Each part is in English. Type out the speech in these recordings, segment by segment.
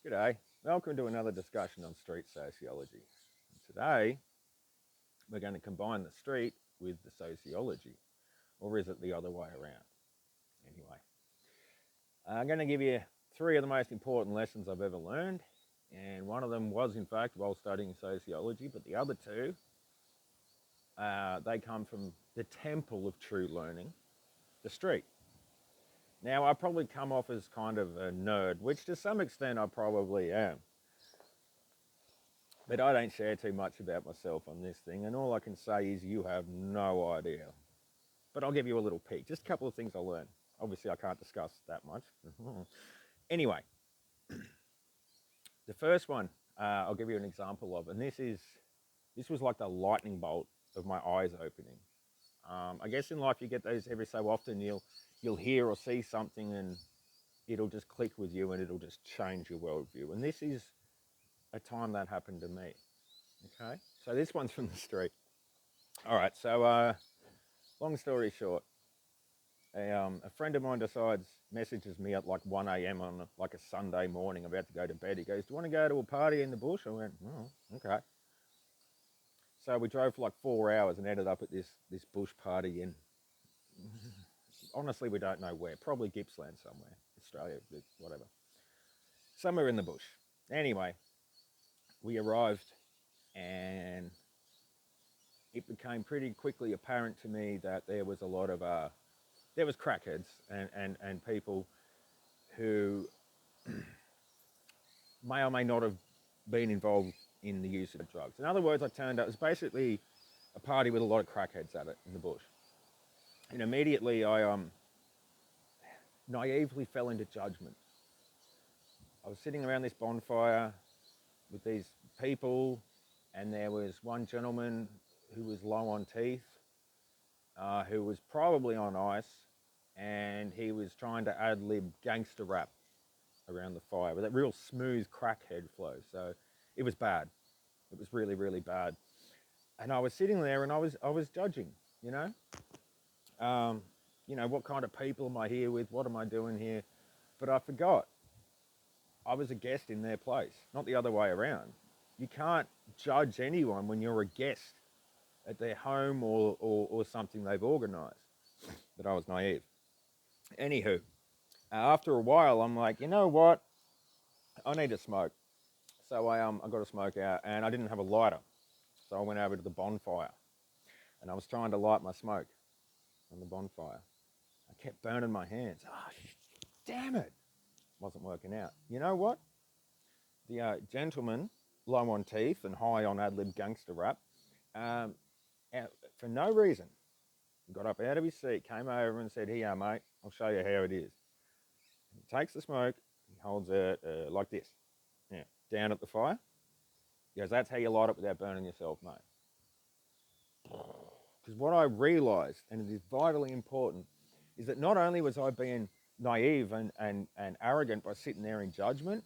G'day, welcome to another discussion on street sociology. Today, we're going to combine the street with the sociology, or is it the other way around? Anyway, I'm going to give you three of the most important lessons I've ever learned, and one of them was, in fact, while studying sociology, but the other two, they come from the temple of true learning, the street. Now, I probably come off as kind of a nerd, which to some extent I probably am. But I don't share too much about myself on this thing, and all I can say is you have no idea. But I'll give you a little peek. Just a couple of things I learned. Obviously, I can't discuss that much. Anyway, the first one I'll give you an example of, and this was like the lightning bolt of my eyes opening. I guess in life you get those every so often. You'll hear or see something, and it'll just click with you, and it'll just change your worldview. And this is a time that happened to me. Okay, so this one's from the street. All right, so long story short, a friend of mine messages me at like 1 a.m. on like a Sunday morning, about to go to bed. He goes, "Do you want to go to a party in the bush?" I went, "Oh, okay." So we drove for like 4 hours and ended up at this bush party in, honestly, we don't know where. Probably Gippsland somewhere, Australia, whatever, somewhere in the bush. Anyway, we arrived, and it became pretty quickly apparent to me that there was a lot of there was crackheads and people who may or may not have been involved in the use of drugs. In other words, I turned up, it was basically a party with a lot of crackheads at it in the bush. And immediately I naively fell into judgment. I was sitting around this bonfire with these people, and there was one gentleman who was low on teeth, who was probably on ice, and he was trying to ad lib gangster rap around the fire with that real smooth crackhead flow. So it was bad. It was really, really bad. And I was sitting there, and I was judging, you know, um, what kind of people am I here with? What am I doing here? But I forgot I was a guest in their place, not the other way around. You can't judge anyone when you're a guest at their home or something they've organised. But I was naive. Anywho, after a while, I'm like, you know what? I need to smoke. So I got a smoke out, and I didn't have a lighter. So I went over to the bonfire, and I was trying to light my smoke on the bonfire. I kept burning my hands. Oh, damn it. Wasn't working out. You know what? The gentleman, low on teeth and high on ad lib gangster rap, um, for no reason, got up out of his seat, came over and said, "Here, mate, I'll show you how it is." He takes the smoke, he holds it like this, yeah, down at the fire. He goes, "That's how you light it without burning yourself, mate." Because what I realised, and it is vitally important, is that not only was I being naive and arrogant by sitting there in judgment,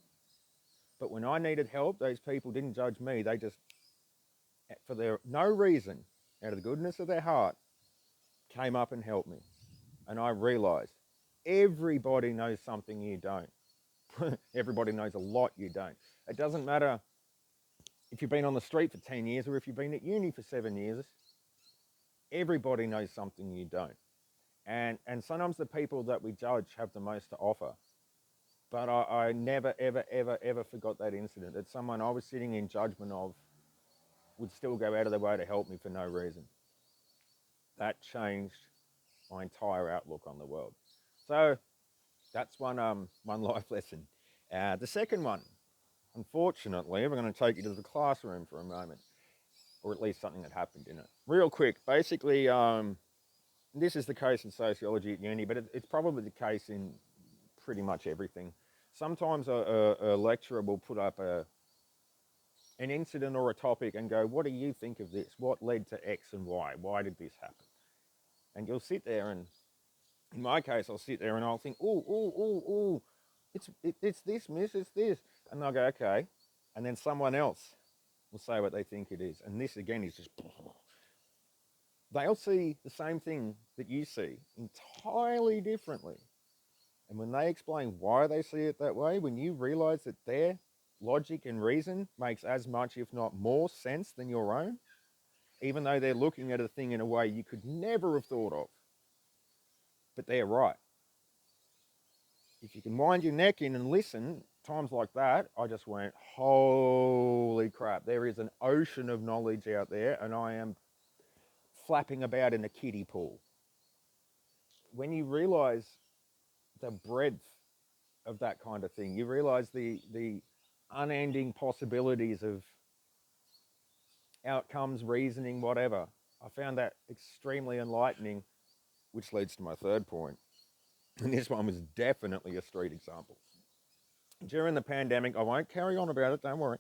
but when I needed help, those people didn't judge me. They just, for their no reason, out of the goodness of their heart, came up and helped me. And I realised everybody knows something you don't. Everybody knows a lot you don't. It doesn't matter if you've been on the street for 10 years or if you've been at uni for 7 years. Everybody knows something you don't. And sometimes the people that we judge have the most to offer. But I never, ever, ever, ever forgot that incident, that someone I was sitting in judgment of would still go out of their way to help me for no reason. That changed my entire outlook on the world. So that's one life lesson. The second one, unfortunately, we're going to take you to the classroom for a moment, or at least something that happened in it. Real quick, basically, this is the case in sociology at uni, but it's probably the case in pretty much everything. Sometimes a lecturer will put up an incident or a topic and go, "What do you think of this? What led to X and Y? Why did this happen?" And you'll sit there, and in my case, I'll sit there and I'll think, "Oh, oh, oh, oh, it's this, miss, it's this," and they'll go, "Okay," and then someone else will say what they think it is, and this again is just they'll see the same thing that you see entirely differently. And when they explain why they see it that way, when you realize that their logic and reason makes as much, if not more, sense than your own, even though they're looking at a thing in a way you could never have thought of, but they're right. If you can wind your neck in and listen, times like that, I just went, holy crap, there is an ocean of knowledge out there, and I am flapping about in a kiddie pool. When you realize the breadth of that kind of thing, you realize the unending possibilities of outcomes, reasoning, whatever. I found that extremely enlightening, which leads to my third point. And this one was definitely a street example. During the pandemic, I won't carry on about it, don't worry.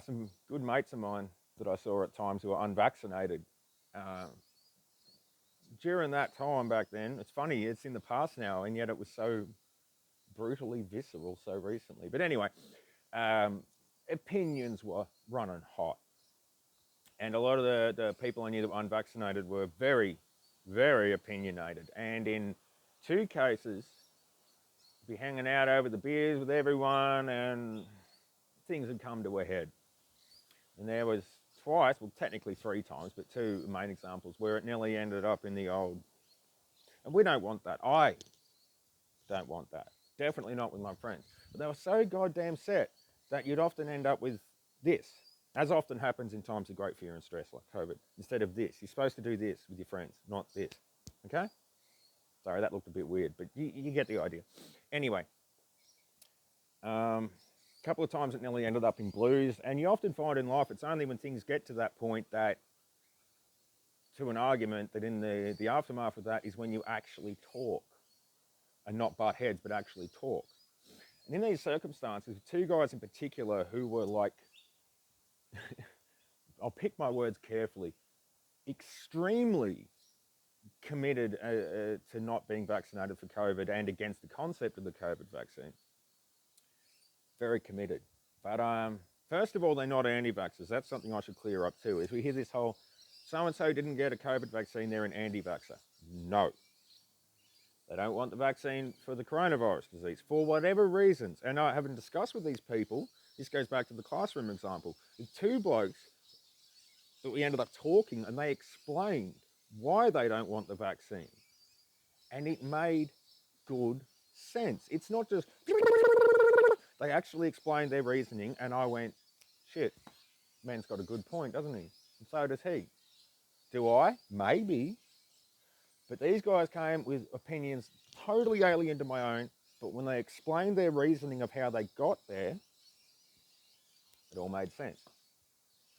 Some good mates of mine that I saw at times who were unvaccinated. Uh, During that time back then, it's funny, it's in the past now, and yet it was so brutally visceral so recently. But anyway, um, opinions were running hot. And a lot of the people I knew that were unvaccinated were very, very opinionated. And in two cases, be hanging out over the beers with everyone, and things had come to a head. And there was twice, well, technically three times, but two main examples where it nearly ended up in the old. And we don't want that. I don't want that. Definitely not with my friends. But they were so goddamn set that you'd often end up with this, as often happens in times of great fear and stress like COVID. Instead of this, you're supposed to do this with your friends, not this. Okay? Sorry, that looked a bit weird, but you get the idea. Anyway, a couple of times it nearly ended up in blues, and you often find in life it's only when things get to that point that, to an argument, that in the aftermath of that is when you actually talk, and not butt heads, but actually talk. And in these circumstances, two guys in particular who were like, I'll pick my words carefully, extremely committed to not being vaccinated for COVID and against the concept of the COVID vaccine. Very committed. But first of all, they're not anti-vaxxers. That's something I should clear up too. Is we hear this whole, so-and-so didn't get a COVID vaccine, they're an anti-vaxxer. No. They don't want the vaccine for the coronavirus disease for whatever reasons. And I haven't discussed with these people, this goes back to the classroom example, the two blokes that we ended up talking, and they explained why they don't want the vaccine. And it made good sense. It's not just, they actually explained their reasoning, and I went, shit, man's got a good point, doesn't he? And so does he. Do I? Maybe. But these guys came with opinions totally alien to my own, but when they explained their reasoning of how they got there, it all made sense.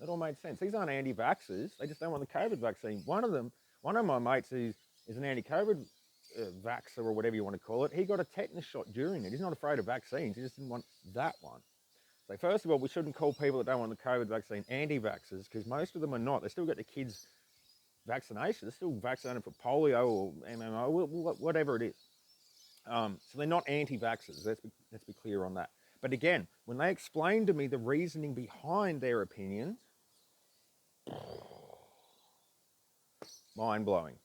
It all made sense. These aren't anti-vaxxers. They just don't want the COVID vaccine. One of my mates who is an anti-COVID vaxxer or whatever you want to call it, he got a tetanus shot during it. He's not afraid of vaccines. He just didn't want that one. So first of all, we shouldn't call people that don't want the COVID vaccine anti-vaxxers, because most of them are not. They still get the kids' vaccination. They're still vaccinated for polio or MMO, whatever it is. So they're not anti-vaxxers. Let's be clear on that. But again, when they explained to me the reasoning behind their opinions, mind-blowing.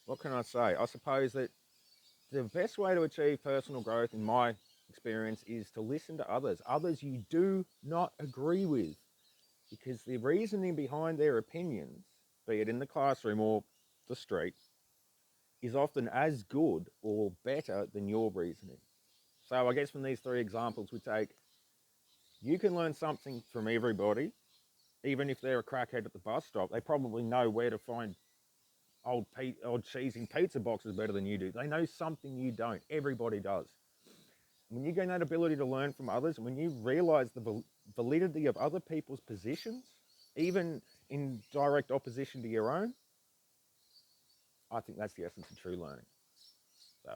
What can I say? I suppose that the best way to achieve personal growth, in my experience, is to listen to others you do not agree with, because the reasoning behind their opinions, be it in the classroom or the street, is often as good or better than your reasoning. So I guess from these three examples we take, you can learn something from everybody. Even if they're a crackhead at the bus stop, they probably know where to find old cheese in pizza boxes better than you do. They know something you don't. Everybody does. When you gain that ability to learn from others, when you realize the validity of other people's positions, even in direct opposition to your own, I think that's the essence of true learning. So,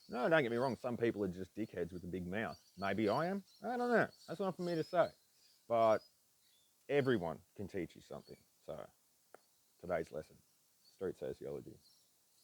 no, don't get me wrong. Some people are just dickheads with a big mouth. Maybe I am. I don't know. That's not for me to say. But everyone can teach you something. So, today's lesson, street sociology.